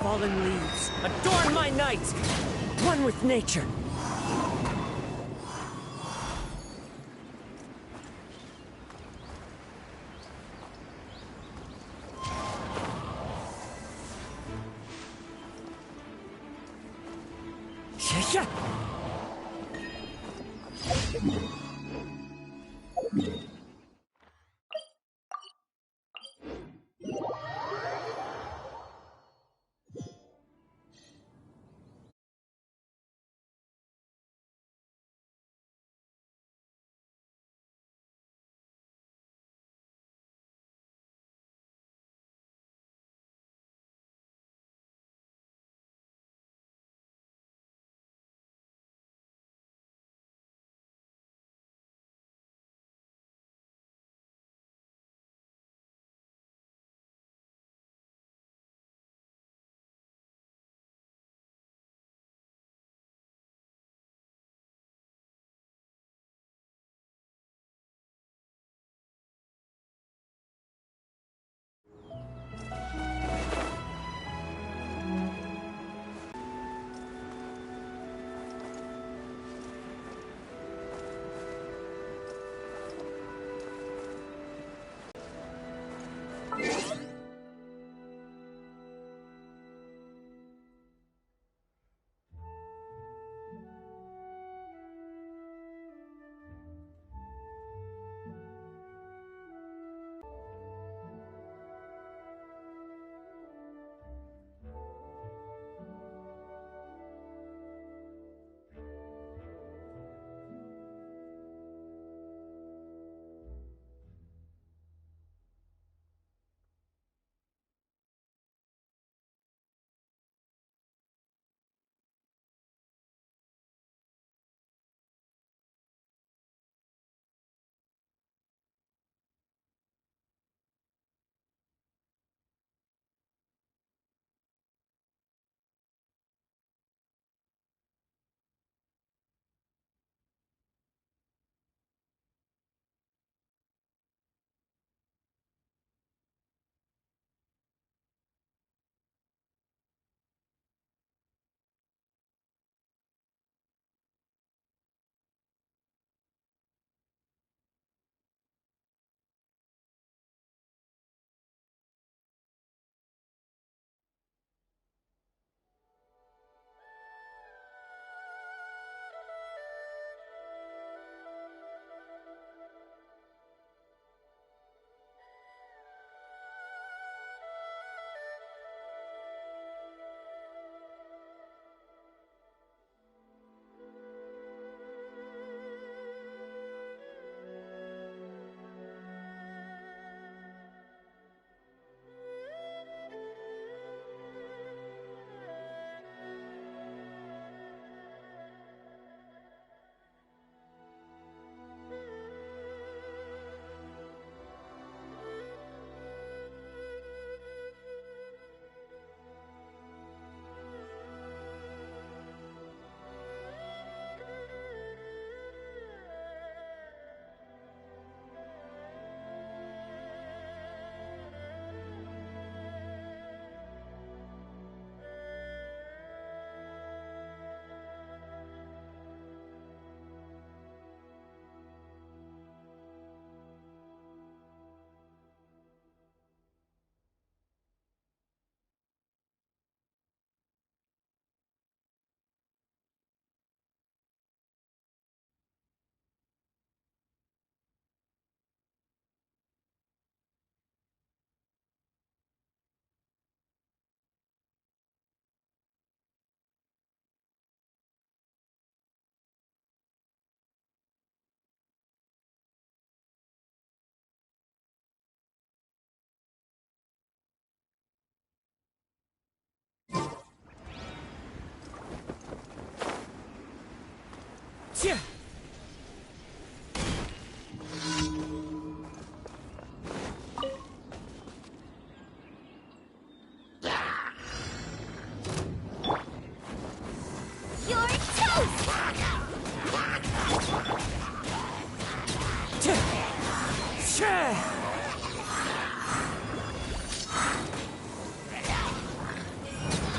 Fallen leaves, adorn my night! One with nature.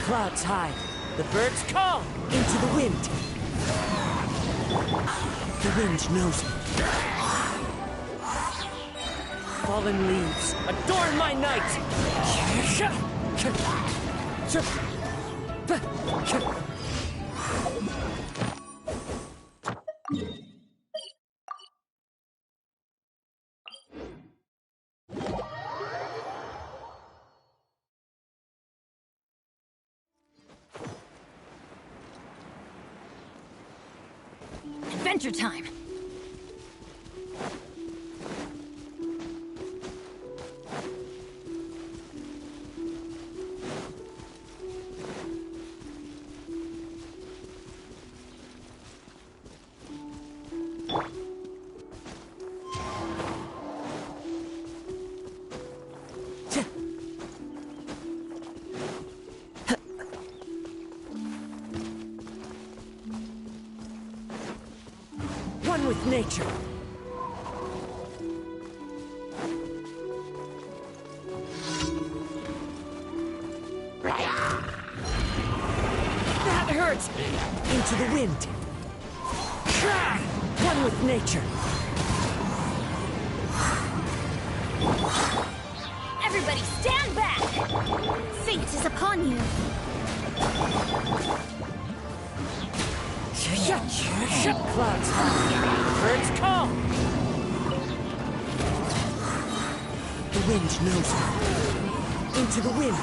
Clouds high. The birds call into the wind. The wind knows me. Fallen leaves, adorn my night! Adventure time! One with nature. That hurts! Into the wind. One with nature. Everybody stand back! Fate is upon you! Clouds high. Birds call. The wind knows me. Into the wind.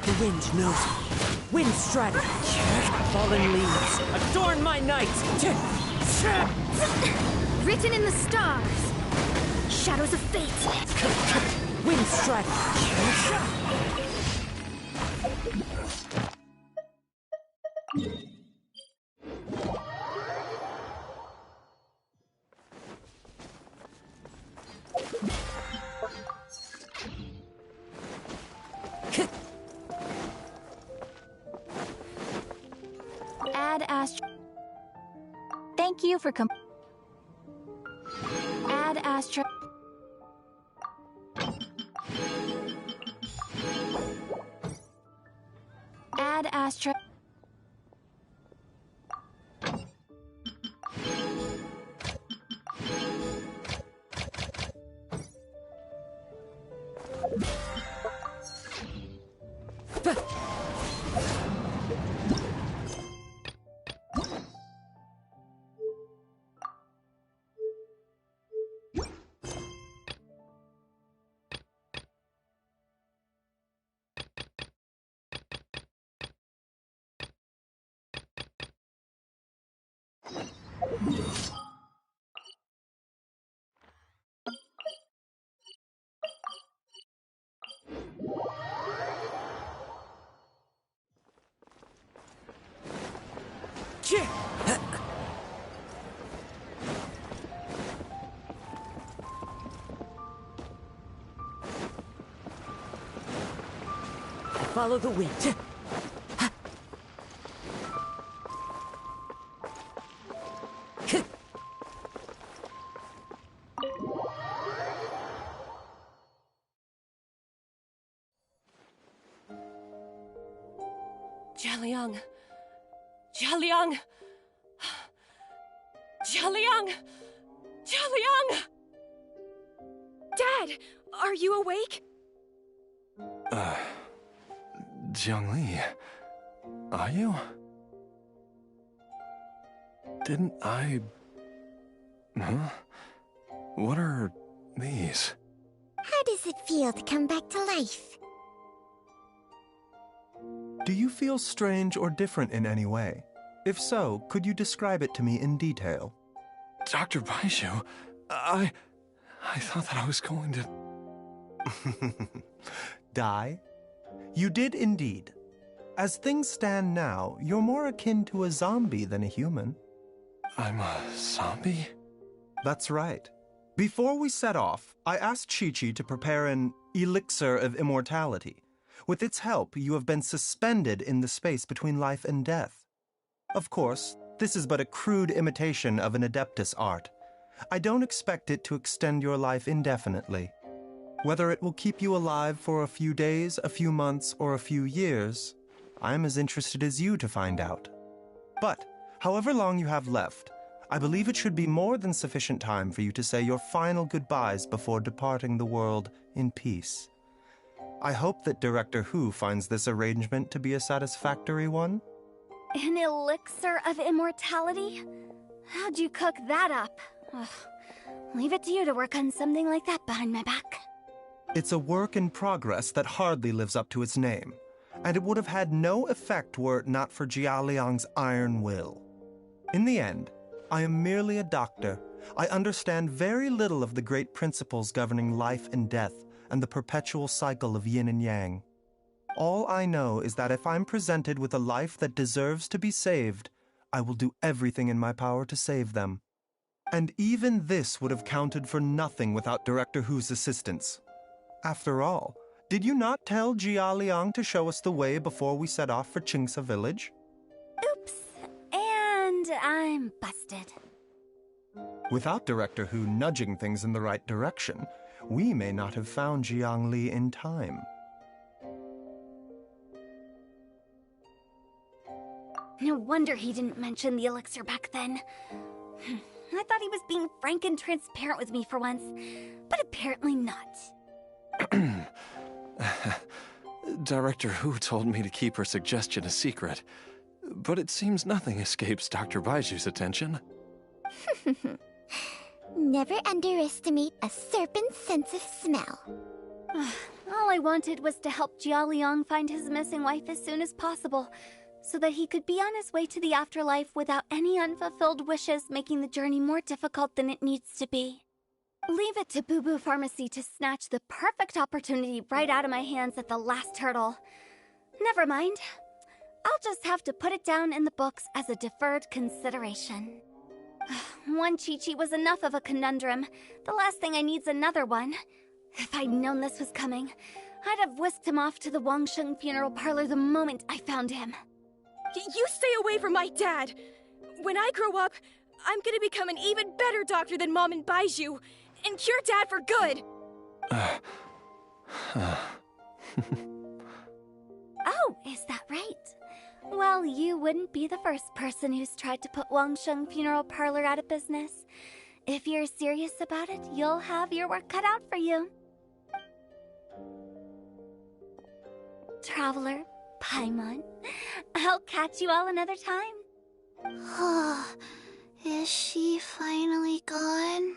The wind knows me. Wind strider. Fallen leaves, adorn my night. Written in the stars. Shadows of fate. Wind strider. Add Astro. Thank you for Add Astro. Add Astro. Follow the wind. Jialiang. Jialiang. Jialiang. Jialiang. Dad, are you awake? Jiangli, are you? Didn't I... Huh? What are these? How does it feel to come back to life? Do you feel strange or different in any way? If so, could you describe it to me in detail? Dr. Baizhu, I thought that I was going to... Die? You did indeed. As things stand now, you're more akin to a zombie than a human. I'm a zombie? That's right. Before we set off, I asked Chi-Chi to prepare an elixir of immortality. With its help, you have been suspended in the space between life and death. Of course, this is but a crude imitation of an Adeptus art. I don't expect it to extend your life indefinitely. Whether it will keep you alive for a few days, a few months, or a few years, I'm as interested as you to find out. But, however long you have left, I believe it should be more than sufficient time for you to say your final goodbyes before departing the world in peace. I hope that Director Hu finds this arrangement to be a satisfactory one. An elixir of immortality? How'd you cook that up? Ugh. Leave it to you to work on something like that behind my back. It's a work in progress that hardly lives up to its name, and it would have had no effect were it not for Jia Liang's iron will. In the end, I am merely a doctor. I understand very little of the great principles governing life and death and the perpetual cycle of yin and yang. All I know is that if I'm presented with a life that deserves to be saved, I will do everything in my power to save them. And even this would have counted for nothing without Director Hu's assistance. After all, did you not tell Jia Liang to show us the way before we set off for Qingce village? Oops. And I'm busted. Without Director Hu nudging things in the right direction, we may not have found Jiangli in time. No wonder he didn't mention the elixir back then. I thought he was being frank and transparent with me for once, but apparently not. Director Hu told me to keep her suggestion a secret, but it seems nothing escapes Dr. Baiju's attention. Never underestimate a serpent's sense of smell. All I wanted was to help Jia Liang find his missing wife as soon as possible, so that he could be on his way to the afterlife without any unfulfilled wishes making the journey more difficult than it needs to be. Leave it to Boo Boo Pharmacy to snatch the perfect opportunity right out of my hands at the last hurdle. Never mind. I'll just have to put it down in the books as a deferred consideration. One Chi-Chi was enough of a conundrum. The last thing I need's another one. If I'd known this was coming, I'd have whisked him off to the Wangsheng funeral parlor the moment I found him. You stay away from my dad! When I grow up, I'm gonna become an even better doctor than Mom and Baizhu, and cure Dad for good! Oh, is that right? Well, you wouldn't be the first person who's tried to put Wangsheng Funeral Parlor out of business. If you're serious about it, you'll have your work cut out for you. Traveler, Paimon, I'll catch you all another time. Is she finally gone?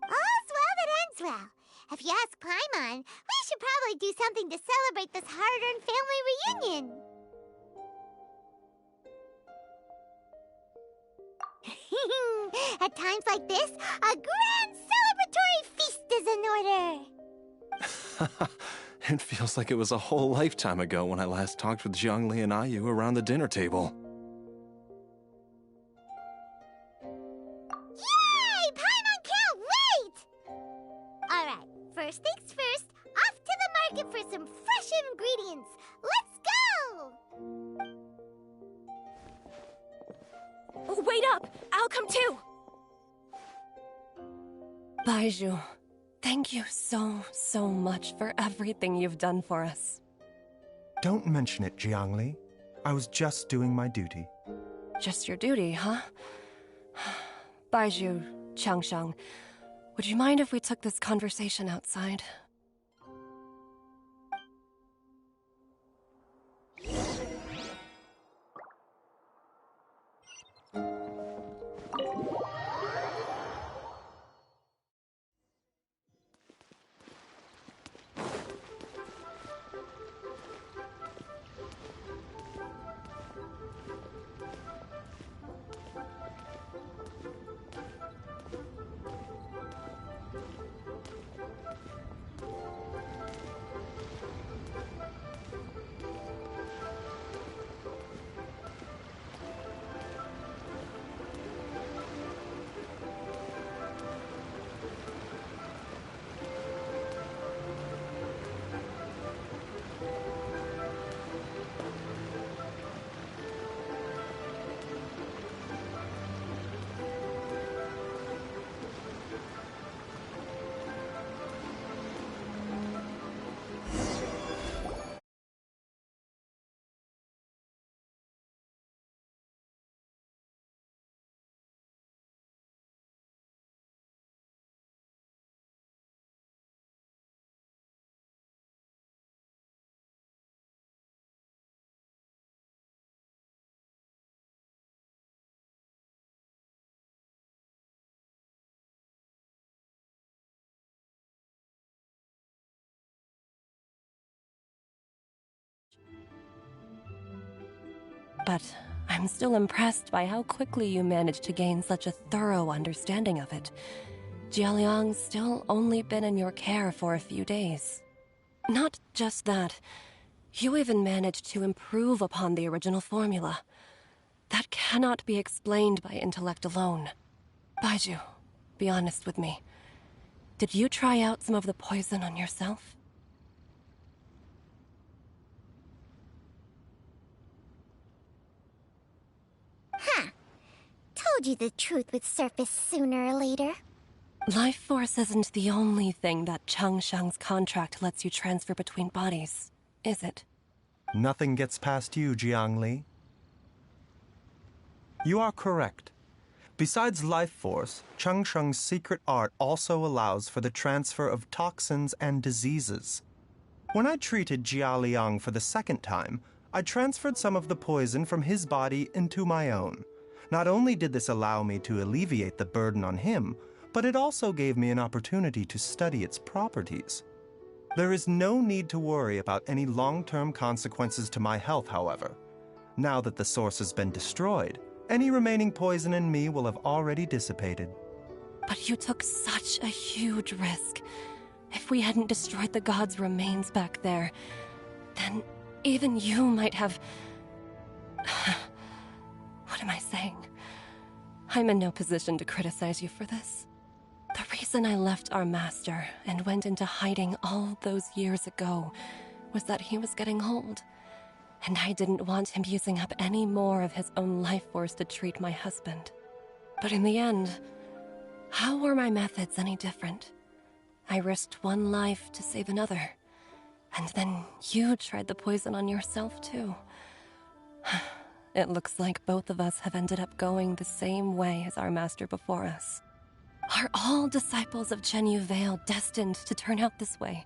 All's well that ends well. If you ask Paimon, we should probably do something to celebrate this hard-earned family reunion. At times like this, a grand celebratory feast is in order. It feels like it was a whole lifetime ago when I last talked with Zhongli and Ayu around the dinner table. Yay! Paimon can't wait! Alright, first things first, off to the market for some fresh ingredients. Let's go! Wait up! I'll come too! Baizhu, thank you so much for everything you've done for us. Don't mention it, Jiangli. I was just doing my duty. Just your duty, huh? Baizhu, Changsheng, would you mind if we took this conversation outside? but I'm still impressed by how quickly you managed to gain such a thorough understanding of it. Jialiang's still only been in your care for a few days. Not just that, you even managed to improve upon the original formula. That cannot be explained by intellect alone. Baizhu, be honest with me. Did you try out some of the poison on yourself? Huh. Told you the truth would surface sooner or later. Life force isn't the only thing that Changsheng's contract lets you transfer between bodies, is it? Nothing gets past you, Jiangli. You are correct. Besides life force, Changsheng's secret art also allows for the transfer of toxins and diseases. When I treated Jialiang for the second time, I transferred some of the poison from his body into my own. Not only did this allow me to alleviate the burden on him, but it also gave me an opportunity to study its properties. There is no need to worry about any long-term consequences to my health, however. Now that the source has been destroyed, any remaining poison in me will have already dissipated. But you took such a huge risk. If we hadn't destroyed the god's remains back there, then even you might have... What am I saying? I'm in no position to criticize you for this. The reason I left our master and went into hiding all those years ago was that he was getting old, and I didn't want him using up any more of his own life force to treat my husband. But in the end, how were my methods any different? I risked one life to save another, and then you tried the poison on yourself too. It looks like both of us have ended up going the same way as our master before us. Are all disciples of Chenyu Vale destined to turn out this way?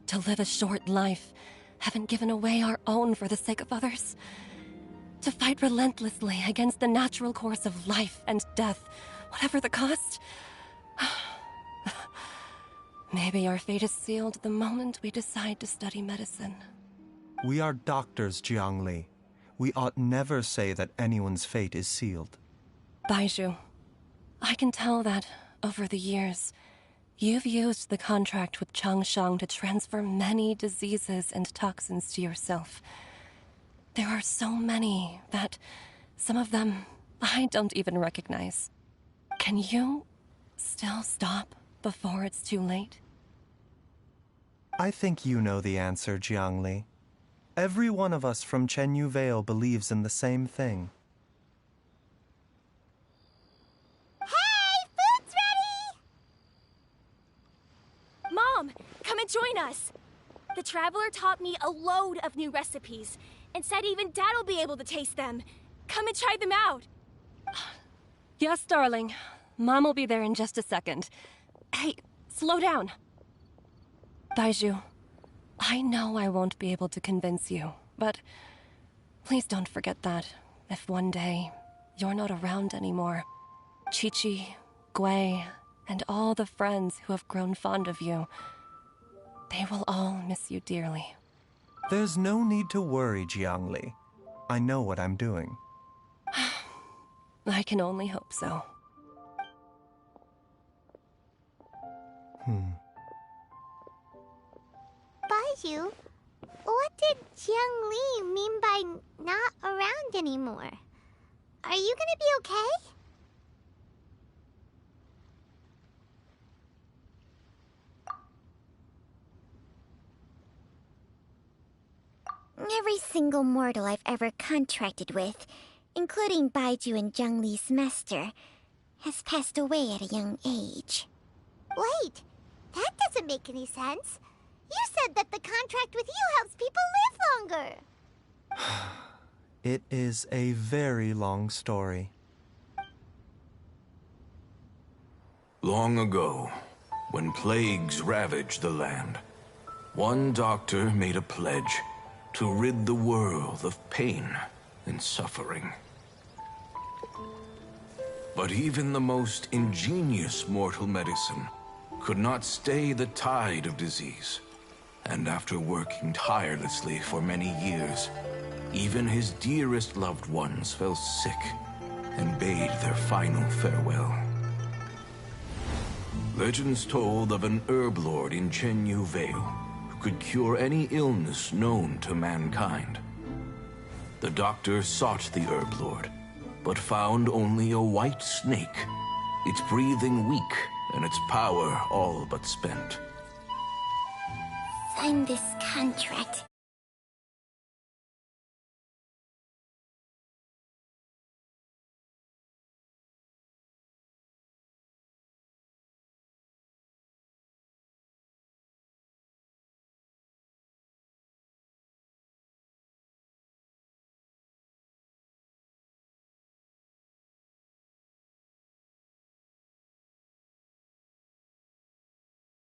To live a short life, having given away our own for the sake of others? To fight relentlessly against the natural course of life and death, whatever the cost? Maybe our fate is sealed the moment we decide to study medicine. We are doctors, Jiangli. We ought never say that anyone's fate is sealed. Baizhu, I can tell that, over the years, you've used the contract with Changsheng to transfer many diseases and toxins to yourself. There are so many that, some of them, I don't even recognize. Can you still stop before it's too late? I think you know the answer, Jiangli. Every one of us from Chenyu Vale believes in the same thing. Hey, food's ready! Mom, come and join us. The Traveler taught me a load of new recipes and said even Dad'll be able to taste them. Come and try them out. Yes, darling. Mom will be there in just a second. Hey, slow down. Baizhu, I know I won't be able to convince you, but please don't forget that if one day you're not around anymore, Qiqi, Gui, and all the friends who have grown fond of you, they will all miss you dearly. There's no need to worry, Jiangli. I know what I'm doing. I can only hope so. Baizhu, what did Jiang Li mean by not around anymore? Are you gonna be okay? Every single mortal I've ever contracted with, including Baizhu and Jiang Li's master, has passed away at a young age. Wait, that doesn't make any sense. You said that the contract with you helps people live longer. It is a very long story. Long ago, when plagues ravaged the land, one doctor made a pledge to rid the world of pain and suffering. But even the most ingenious mortal medicine could not stay the tide of disease. And after working tirelessly for many years, Even his dearest loved ones fell sick and bade their final farewell. Legends told of an herb lord in Chenyu Vale who could cure any illness known to mankind. The doctor sought the herb lord, but found only a white snake, its breathing weak and its power all but spent. Sign this contract,